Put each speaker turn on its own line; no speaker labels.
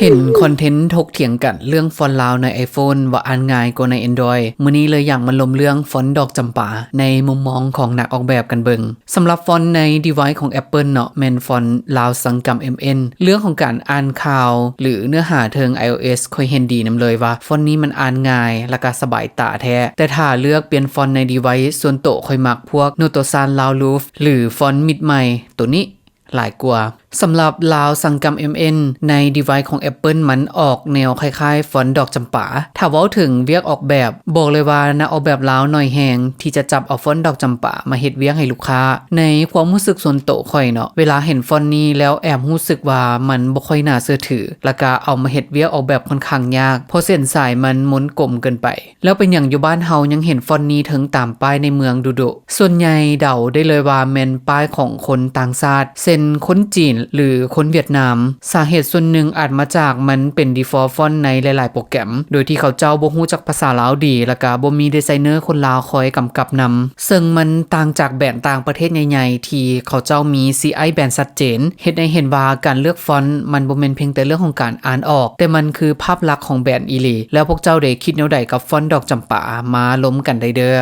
เห็นคอนเทนต์ถกเถียงกันเรื่องฟอนต์ลาวใน iPhone ว่าอ่านง่ายกว่าใน Android มื้อนี้เลยอยากมาล้มเรื่องฟอนต์ดอกจำปาในมุมมองของนักออกแบบกันเบิงสำหรับฟอนต์ใน device ของ Apple เนาะแม่นฟอนต์ลาวสังกัม MN เรื่องของการอ่านข่าวหรือเนื้อหาเทิง iOS ค่อยเห็นดีนำเลยว่าฟอนต์นี้มันอ่านง่ายและก็สบายตาแท้แต่ถ้าเลือกเปลี่ยนฟอนต์ใน device ส่วนโตวค่อยมักพวก Notosan Laouluf หรือฟอนต์มิดใหม่ตัวนี้หลายกว่าสำหรับลาวสังกัม MN ใน device ของ Apple มันออกแนวคล้ายๆฟอนต์ดอกจำปาถ้าเว้าถึงเวียกออกแบบบอกเลยว่านักออกแบบลาวหน่อยแหงที่จะจับเอาฟอนต์ดอกจำปามาเฮ็ดเวียกให้ลูกค้าในความรู้สึกส่วนตัวข่อยเนาะเวลาเห็นฟอนต์นี้แล้วแอบรู้สึกว่ามันบ่ค่อยน่าเชื่อถือแล้วก็เอามาเฮ็ดเวียกออกแบบค่อนข้างยากเพราะเส้นสายมันม้วนกลมเกินไปแล้วเป็นอย่างอยู่บ้านเฮายังเห็นฟอนต์นี้ถึงตามป้ายในเมืองดุๆส่วนใหญ่เดาได้เลยว่าแม่นป้ายของคนต่างชาติเช่นคนจีนหรือคนเวียดนามสาเหตุส่วนหนึ่งอาจมาจากมันเป็น default font ในหลายๆโปรแกรมโดยที่เขาเจ้าบ่ฮู้จักภาษาลาวดีแล้วก็บ่มีดีไซเนอร์คนลาวคอยกำกับนำซึ่งมันต่างจากแบรนด์ต่างประเทศใหญ่ๆที่เขาเจ้ามี CI แบรนด์ชัดเจนเฮ็ดให้เห็นว่าการเลือกฟอนต์มันบ่แม่นเพียงแต่เรื่องของการอ่านออกแต่มันคือภาพลักษณ์ของแบรนด์อีหลีแล้วพวกเจ้าได้คิดแนวใดกับฟอนต์ดอกจำปามาล้มกันได้เด้อ